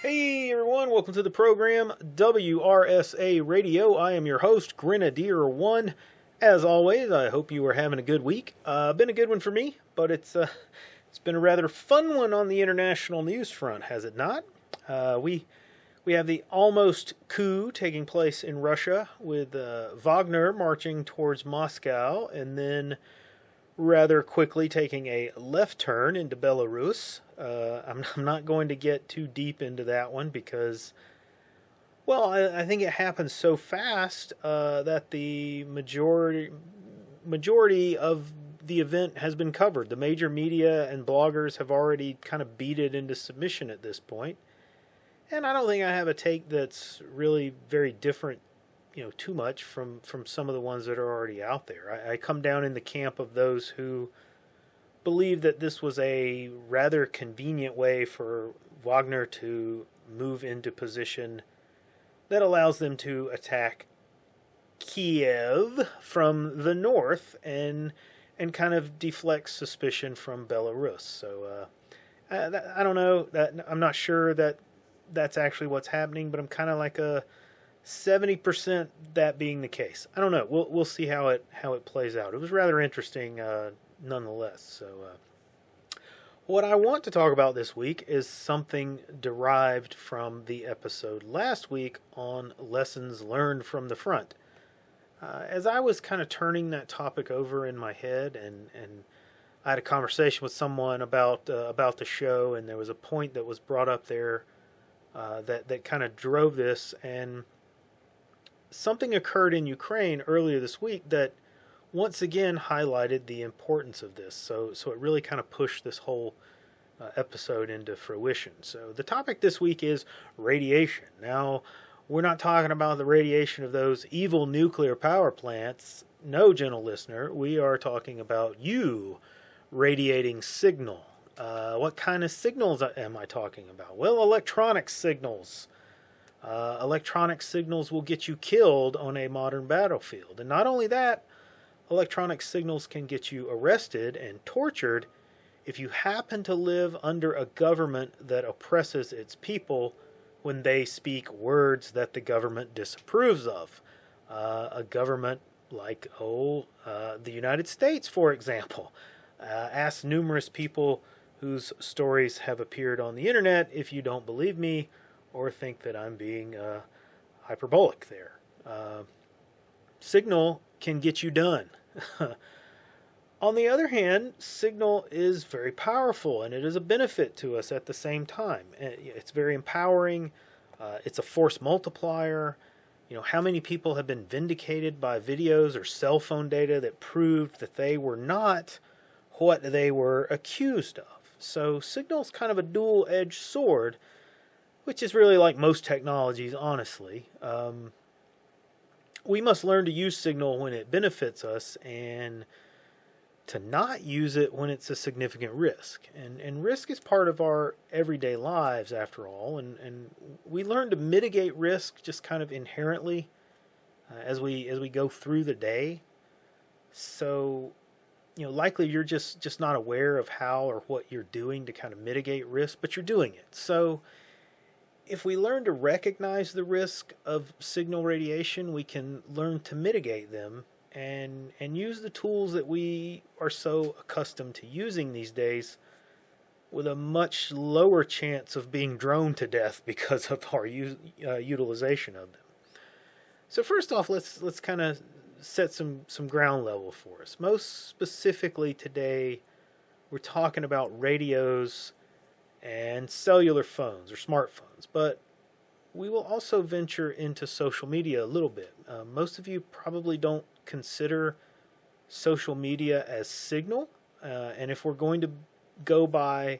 Hey everyone, welcome to the program WRSA Radio. I am your host, Grenadier One. As always, I hope you are having a good week. Been a good one for me, but it's been a rather fun one on the international news front, has it not? We have the almost coup taking place in Russia with Wagner marching towards Moscow and then rather quickly taking a left turn into Belarus. I'm not going to get too deep into that one because, well, I think it happened so fast that the majority of the event has been covered. The major media and bloggers have already kind of beat it into submission at this point. And I don't think I have a take that's really very different, too much from some of the ones that are already out there. I come down in the camp of those who believe that this was a rather convenient way for Wagner to move into position that allows them to attack Kiev from the north and kind of deflect suspicion from Belarus. So I don't know. I'm not sure that that's actually what's happening, but I'm kind of like a 70% that being the case. I don't know. We'll see how it plays out. It was rather interesting nonetheless. So what I want to talk about this week is something derived from the episode last week on lessons learned from the front. As I was kind of turning that topic over in my head, and I had a conversation with someone about the show, and there was a point that was brought up there that kind of drove this, and something occurred in Ukraine earlier this week that once again highlighted the importance of this. So it really kind of pushed this whole episode into fruition. So the topic this week is radiation. Now, we're not talking about the radiation of those evil nuclear power plants. No, gentle listener, we are talking about you radiating signal. What kind of signals am I talking about? Well, electronic signals. Electronic signals will get you killed on a modern battlefield. And not only that, electronic signals can get you arrested and tortured if you happen to live under a government that oppresses its people when they speak words that the government disapproves of. A government like, the United States, for example. Ask numerous people whose stories have appeared on the internet if you don't believe me or think that I'm being hyperbolic there. Signal can get you done. On the other hand, signal is very powerful and it is a benefit to us at the same time. It's very empowering. It's a force multiplier. How many people have been vindicated by videos or cell phone data that proved that they were not what they were accused of? So signal's kind of a dual-edged sword, which is really like most technologies, honestly. We must learn to use signal when it benefits us and to not use it when it's a significant risk. And risk is part of our everyday lives, after all, and we learn to mitigate risk just kind of inherently as we go through the day. So, likely you're just not aware of how or what you're doing to kind of mitigate risk, but you're doing it. So if we learn to recognize the risk of signal radiation, we can learn to mitigate them and use the tools that we are so accustomed to using these days with a much lower chance of being droned to death because of our utilization of them. So first off, let's kind of set some ground level for us. Most specifically today, we're talking about radios and cellular phones or smartphones, but we will also venture into social media a little bit. Most of you probably don't consider social media as signal, and if we're going to go by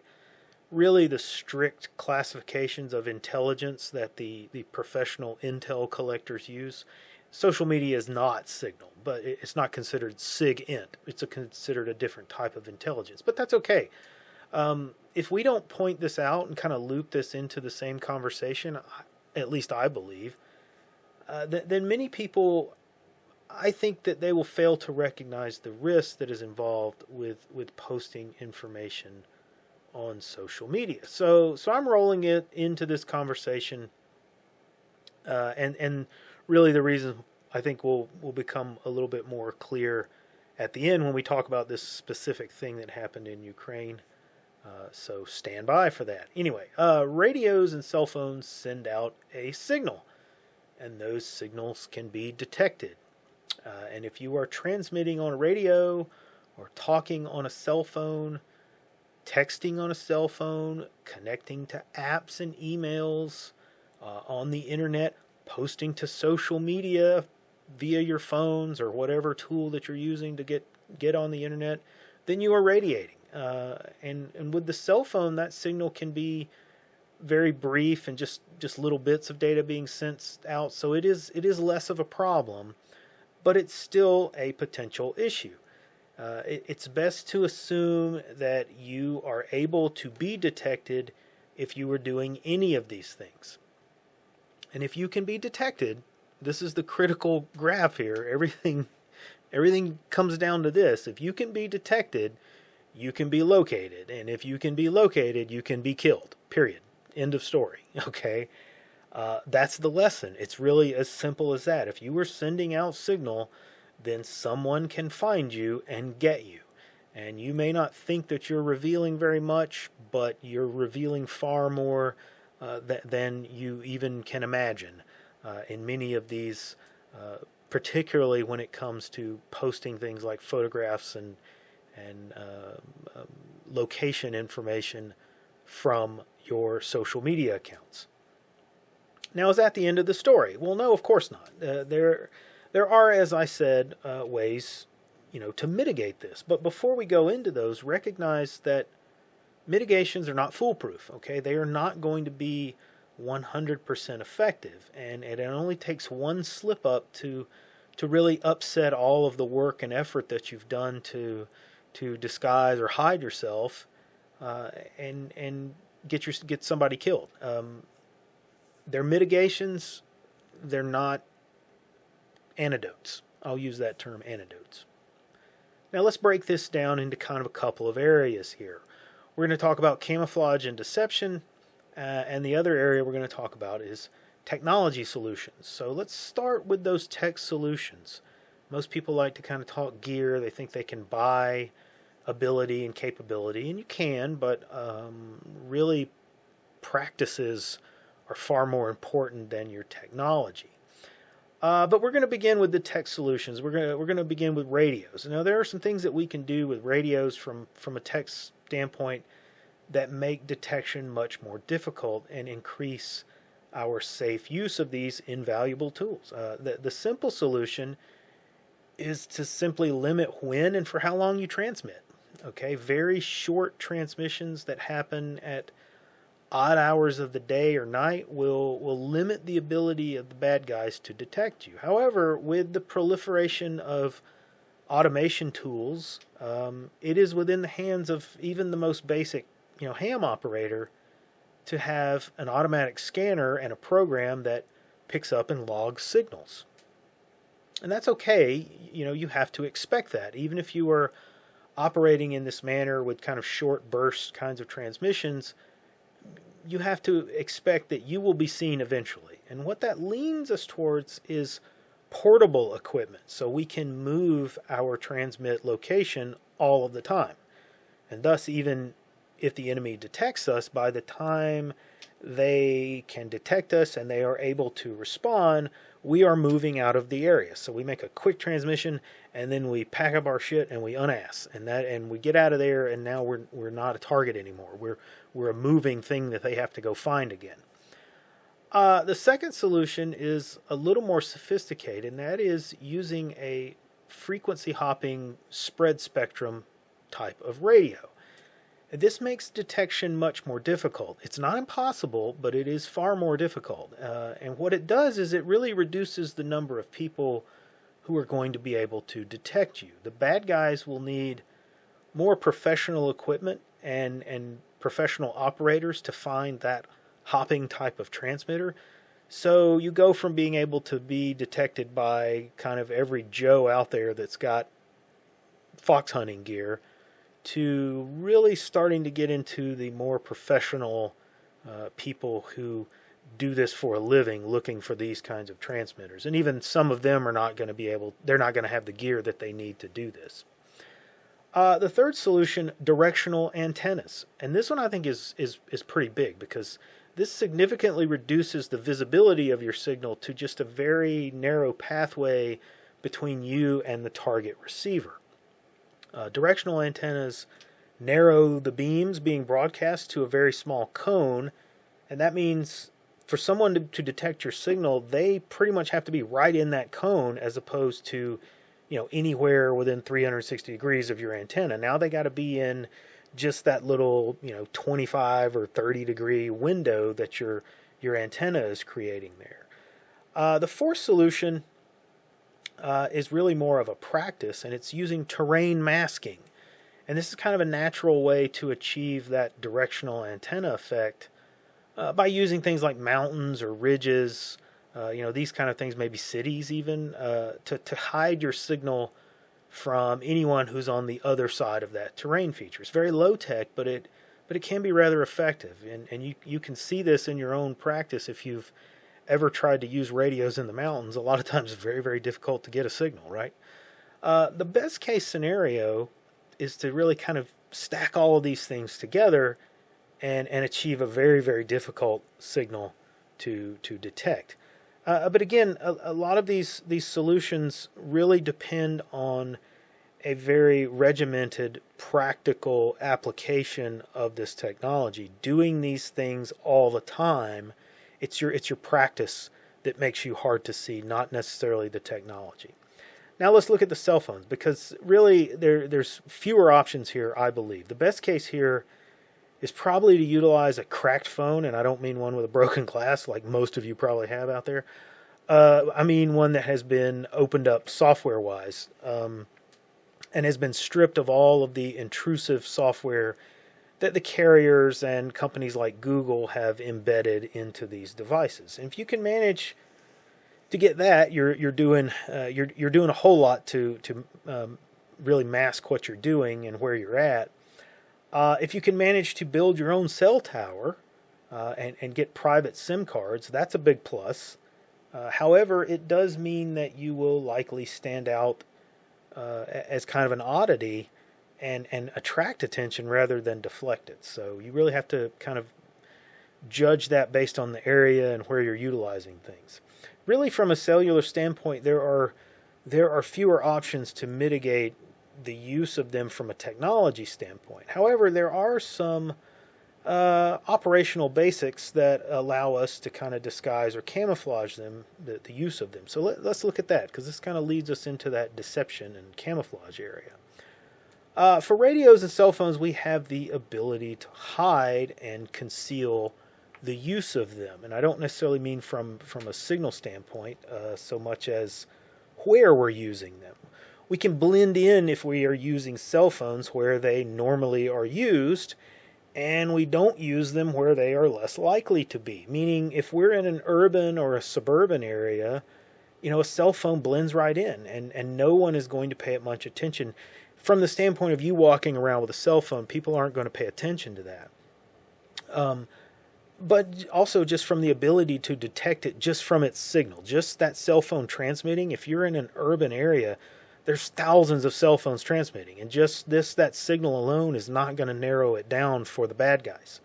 really the strict classifications of intelligence that the professional intel collectors use, social media is not signal, but it's not considered SIG-INT. It's considered a different type of intelligence, but that's okay. If we don't point this out and kind of loop this into the same conversation, at least I believe, then many people, I think that they will fail to recognize the risk that is involved with posting information on social media. So I'm rolling it into this conversation, and really the reason I think will become a little bit more clear at the end when we talk about this specific thing that happened in Ukraine. So stand by for that. Anyway, radios and cell phones send out a signal, and those signals can be detected. And if you are transmitting on a radio or talking on a cell phone, texting on a cell phone, connecting to apps and emails, on the internet, posting to social media via your phones or whatever tool that you're using to get on the internet, then you are radiating. And with the cell phone, that signal can be very brief and just little bits of data being sent out. So it is less of a problem, but it's still a potential issue. It's best to assume that you are able to be detected if you were doing any of these things. And if you can be detected, this is the critical graph here. Everything comes down to this. If you can be detected, you can be located. And if you can be located, you can be killed. Period. End of story. Okay? That's the lesson. It's really as simple as that. If you were sending out signal, then someone can find you and get you. And you may not think that you're revealing very much, but you're revealing far more than you even can imagine in many of these, particularly when it comes to posting things like photographs and location information from your social media accounts. Now, is that the end of the story? Well, no, of course not. There are, as I said, ways, to mitigate this. But before we go into those, recognize that mitigations are not foolproof. Okay, they are not going to be 100% effective, and it only takes one slip up to really upset all of the work and effort that you've done to disguise or hide yourself, and get somebody killed. They're mitigations. They're not antidotes. I'll use that term, antidotes. Now let's break this down into kind of a couple of areas here. We're going to talk about camouflage and deception, and the other area we're going to talk about is technology solutions. So let's start with those tech solutions. Most people like to kind of talk gear. They think they can buy ability and capability, and you can, but really practices are far more important than your technology. But we're going to begin with the tech solutions. We're going to begin with radios. Now, there are some things that we can do with radios from a tech standpoint that make detection much more difficult and increase our safe use of these invaluable tools. The simple solution is to simply limit when and for how long you transmit. Okay, very short transmissions that happen at odd hours of the day or night will limit the ability of the bad guys to detect you. However, with the proliferation of automation tools, it is within the hands of even the most basic, ham operator to have an automatic scanner and a program that picks up and logs signals. And that's okay. You have to expect that. Even if you are operating in this manner with kind of short burst kinds of transmissions, you have to expect that you will be seen eventually. And what that leans us towards is portable equipment, so we can move our transmit location all of the time. And thus, even if the enemy detects us, by the time they can detect us and they are able to respond, we are moving out of the area. So we make a quick transmission, and then we pack up our shit and we unass, and we get out of there, and now we're not a target anymore. We're a moving thing that they have to go find again. The second solution is a little more sophisticated, and that is using a frequency hopping spread spectrum type of radio. This makes detection much more difficult. It's not impossible, but it is far more difficult. And what it does is it really reduces the number of people who are going to be able to detect you. The bad guys will need more professional equipment and professional operators to find that hopping type of transmitter. So you go from being able to be detected by kind of every Joe out there that's got fox hunting gear to really starting to get into the more professional people who do this for a living, looking for these kinds of transmitters. And even some of them are not going to be able, they're not going to have the gear that they need to do this. The third solution, directional antennas. And this one I think is pretty big, because this significantly reduces the visibility of your signal to just a very narrow pathway between you and the target receiver. Directional antennas narrow the beams being broadcast to a very small cone, and that means for someone to detect your signal, they pretty much have to be right in that cone, as opposed to, anywhere within 360 degrees of your antenna. Now they got to be in just that little, 25 or 30 degree window that your antenna is creating there. The fourth solution is really more of a practice, and it's using terrain masking. And this is kind of a natural way to achieve that directional antenna effect by using things like mountains or ridges, these kind of things, maybe cities even, to hide your signal from anyone who's on the other side of that terrain feature. It's very low tech, but it can be rather effective. And you can see this in your own practice if you've ever tried to use radios in the mountains. A lot of times it's very, very difficult to get a signal, right? The best case scenario is to really kind of stack all of these things together and achieve a very, very difficult signal to detect. But again, a lot of these solutions really depend on a very regimented, practical application of this technology. Doing these things all the time, it's your practice that makes you hard to see, not necessarily the technology. Now let's look at the cell phones, because really there's fewer options here, I believe. The best case here is probably to utilize a cracked phone, and I don't mean one with a broken glass like most of you probably have out there. I mean one that has been opened up software-wise and has been stripped of all of the intrusive software that the carriers and companies like Google have embedded into these devices. And if you can manage to get that, you're doing a whole lot to really mask what you're doing and where you're at. If you can manage to build your own cell tower and get private SIM cards, that's a big plus. However, it does mean that you will likely stand out as kind of an oddity and attract attention rather than deflect it. So you really have to kind of judge that based on the area and where you're utilizing things. Really, from a cellular standpoint, there are fewer options to mitigate the use of them from a technology standpoint. However, there are some operational basics that allow us to kind of disguise or camouflage them, the use of them. So let's look at that, because this kind of leads us into that deception and camouflage area. For radios and cell phones, we have the ability to hide and conceal the use of them. And I don't necessarily mean from a signal standpoint so much as where we're using them. We can blend in if we are using cell phones where they normally are used, and we don't use them where they are less likely to be. Meaning, if we're in an urban or a suburban area, a cell phone blends right in, and no one is going to pay it much attention. From the standpoint of you walking around with a cell phone, people aren't going to pay attention to that. But also just from the ability to detect it just from its signal, just that cell phone transmitting. If you're in an urban area, there's thousands of cell phones transmitting, and just that signal alone is not going to narrow it down for the bad guys.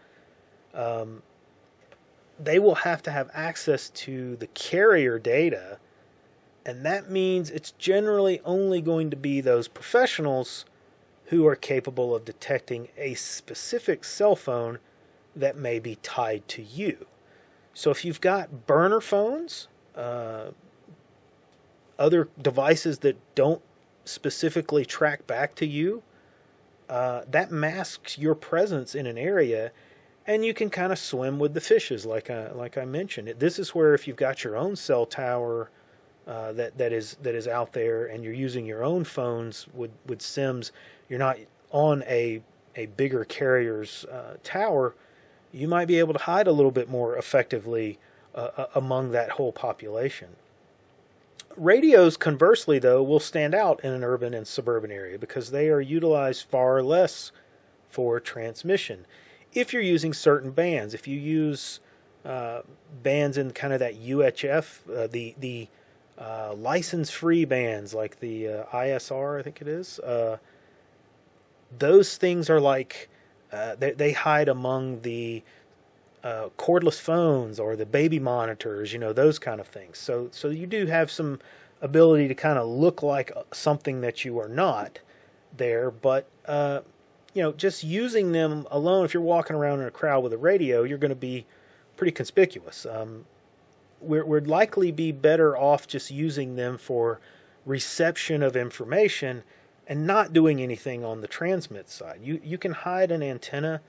They will have to have access to the carrier data, and that means it's generally only going to be those professionals who are capable of detecting a specific cell phone that may be tied to you. So if you've got burner phones, other devices that don't specifically track back to you, that masks your presence in an area, and you can kind of swim with the fishes, like I mentioned. This is where if you've got your own cell tower that is out there, and you're using your own phones with SIMs, you're not on a bigger carrier's tower, you might be able to hide a little bit more effectively among that whole population. Radios, conversely, though, will stand out in an urban and suburban area because they are utilized far less for transmission. If you're using certain bands, if you use bands in kind of that UHF, the license-free bands like the ISR, I think it is, those things are like they hide among the cordless phones or the baby monitors, those kind of things. So you do have some ability to kind of look like something that you are not there, but just using them alone, if you're walking around in a crowd with a radio, you're going to be pretty conspicuous. We'd likely be better off just using them for reception of information and not doing anything on the transmit side. You can hide an antenna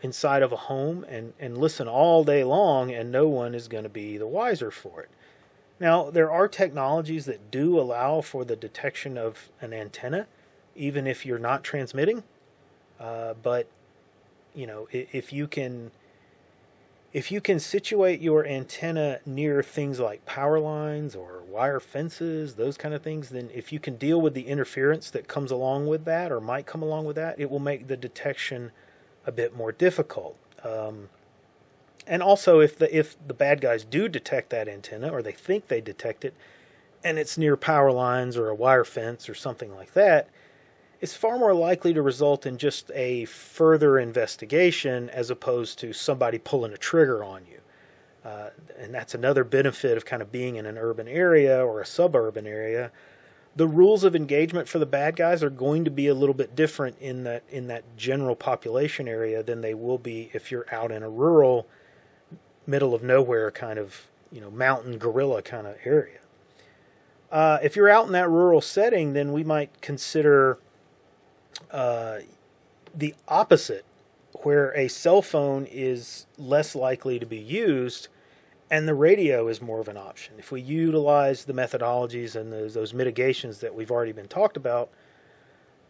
inside of a home and listen all day long, and no one is going to be the wiser for it. Now, there are technologies that do allow for the detection of an antenna, even if you're not transmitting. But if you can situate your antenna near things like power lines or wire fences, those kind of things, then if you can deal with the interference that comes along with that or might come along with that, it will make the detection a bit more difficult. And also, if the bad guys do detect that antenna, or they think they detect it, and it's near power lines or a wire fence or something like that, it's far more likely to result in just a further investigation as opposed to somebody pulling a trigger on you. And that's another benefit of kind of being in an urban area or a suburban area. The rules of engagement for the bad guys are going to be a little bit different in that general population area than they will be if you're out in a rural, middle of nowhere kind of, mountain guerrilla kind of area. If you're out in that rural setting, then we might consider the opposite, where a cell phone is less likely to be used and the radio is more of an option. If we utilize the methodologies and those mitigations that we've already been talked about,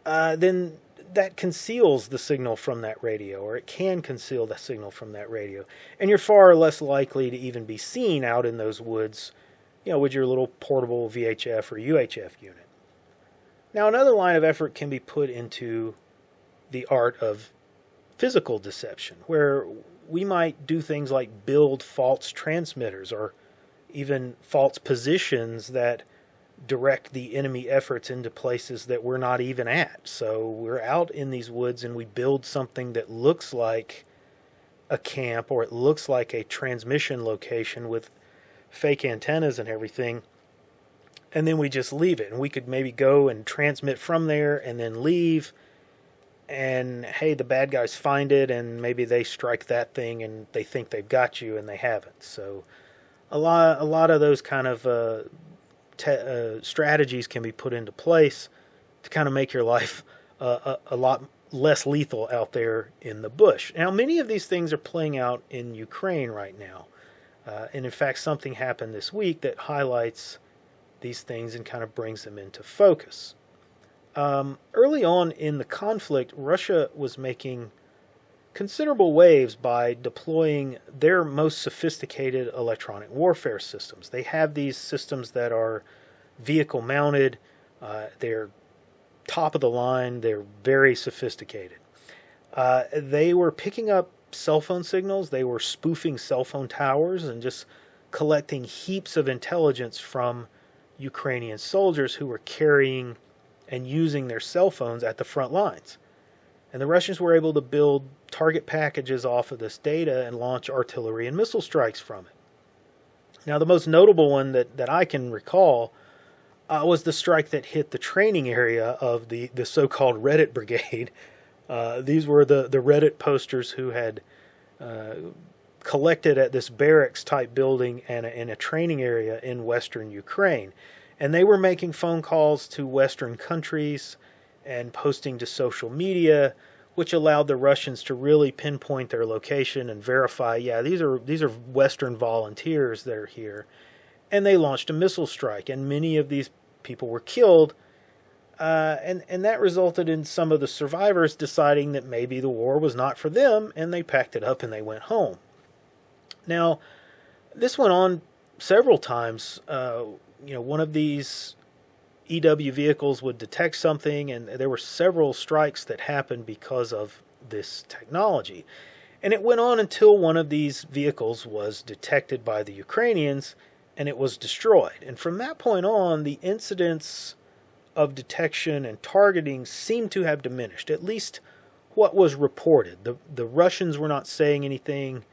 then that conceals the signal from that radio, or it can conceal the signal from that radio. And you're far less likely to even be seen out in those woods, with your little portable VHF or UHF unit. Now, another line of effort can be put into the art of physical deception, where we might do things like build false transmitters or even false positions that direct the enemy efforts into places that we're not even at. So we're out in these woods and we build something that looks like a camp, or it looks like a transmission location with fake antennas and everything, and then we just leave it. And we could maybe go and transmit from there and then leave, and hey, the bad guys find it and maybe they strike that thing and they think they've got you and they haven't. So a lot of those kind of strategies can be put into place to kind of make your life a lot less lethal out there in the bush. Now, many of these things are playing out in Ukraine right now. And in fact, something happened this week that highlights these things and kind of brings them into focus. Early on in the conflict, Russia was making considerable waves by deploying their most sophisticated electronic warfare systems. They have these systems that are vehicle mounted. They're top of the line. They're very sophisticated. They were picking up cell phone signals. They were spoofing cell phone towers and just collecting heaps of intelligence from Ukrainian soldiers who were carrying and using their cell phones at the front lines. And the Russians were able to build target packages off of this data and launch artillery and missile strikes from it. Now, the most notable one that I can recall was the strike that hit the training area of the so-called Reddit Brigade. These were the Reddit posters who had collected at this barracks-type building and in a training area in western Ukraine. And they were making phone calls to Western countries and posting to social media, which allowed the Russians to really pinpoint their location and verify, yeah, these are Western volunteers that are here. And they launched a missile strike, and many of these people were killed. And that resulted in some of the survivors deciding that maybe the war was not for them, and they packed it up and they went home. Now, this went on several times one of these EW vehicles would detect something, and there were several strikes that happened because of this technology. And it went on until one of these vehicles was detected by the Ukrainians, and it was destroyed. And from that point on, the incidents of detection and targeting seemed to have diminished, at least what was reported. The Russians were not saying anything.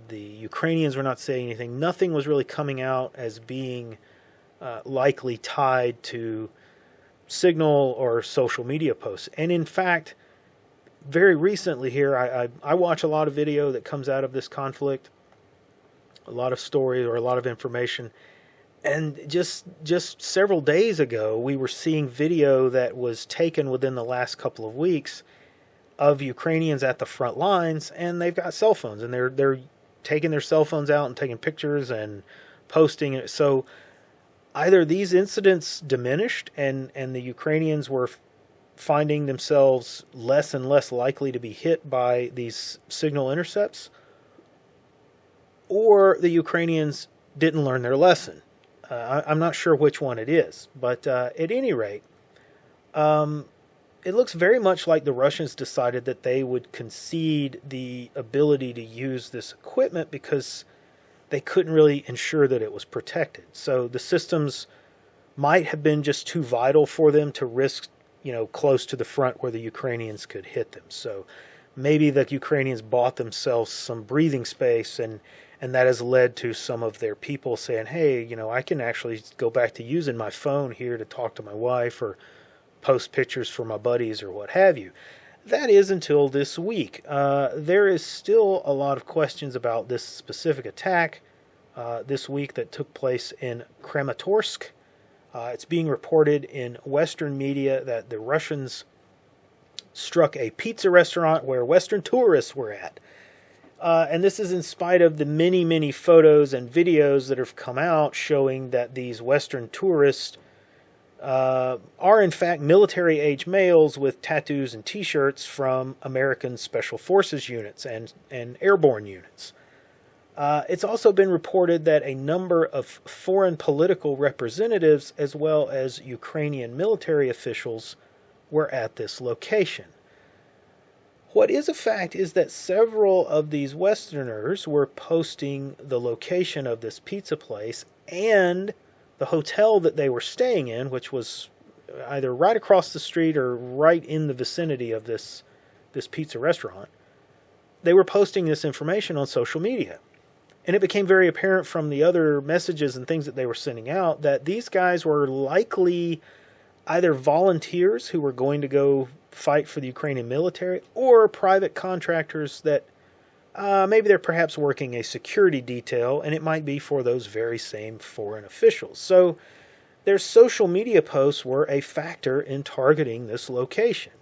The Ukrainians were not saying anything. Nothing was really coming out as being likely tied to signal or social media posts. And in fact, very recently here, I watch a lot of video that comes out of this conflict, a lot of stories or a lot of information. And just several days ago, we were seeing video that was taken within the last couple of weeks of Ukrainians at the front lines, and they've got cell phones, and they're taking their cell phones out and taking pictures and posting it. So either these incidents diminished and the Ukrainians were finding themselves less and less likely to be hit by these signal intercepts, or the Ukrainians didn't learn their lesson. I'm not sure which one it is, but at any rate, it looks very much like the Russians decided that they would concede the ability to use this equipment because they couldn't really ensure that it was protected. So the systems might have been just too vital for them to risk, close to the front where the Ukrainians could hit them. So maybe the Ukrainians bought themselves some breathing space, and that has led to some of their people saying, hey, I can actually go back to using my phone here to talk to my wife or post pictures for my buddies or what have you. That is until this week. There is still a lot of questions about this specific attack this week that took place in Kramatorsk. It's being reported in Western media that the Russians struck a pizza restaurant where Western tourists were at. And this is in spite of the many, many photos and videos that have come out showing that these Western tourists are in fact military-age males with tattoos and T-shirts from American Special Forces units and airborne units. It's also been reported that a number of foreign political representatives as well as Ukrainian military officials were at this location. What is a fact is that several of these Westerners were posting the location of this pizza place and the hotel that they were staying in, which was either right across the street or right in the vicinity of this pizza restaurant. They were posting this information on social media. And it became very apparent from the other messages and things that they were sending out that these guys were likely either volunteers who were going to go fight for the Ukrainian military or private contractors that maybe they're perhaps working a security detail, and it might be for those very same foreign officials. So their social media posts were a factor in targeting this location.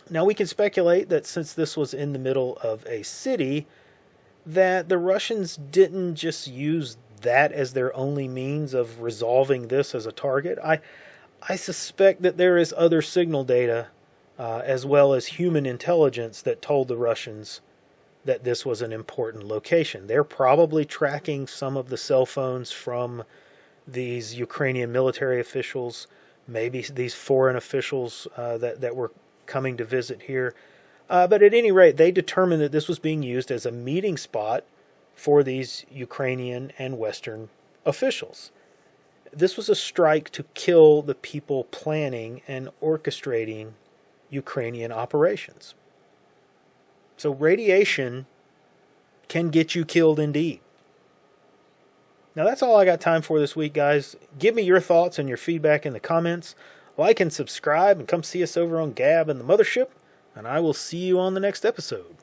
Now we can speculate that since this was in the middle of a city, that the Russians didn't just use that as their only means of resolving this as a target. I suspect that there is other signal data as well as human intelligence that told the Russians that this was an important location. They're probably tracking some of the cell phones from these Ukrainian military officials, maybe these foreign officials that were coming to visit here. But at any rate, they determined that this was being used as a meeting spot for these Ukrainian and Western officials. This was a strike to kill the people planning and orchestrating Ukrainian operations. So radiation can get you killed indeed. Now that's all I got time for this week, guys. Give me your thoughts and your feedback in the comments. Like and subscribe and come see us over on Gab and the Mothership. And I will see you on the next episode.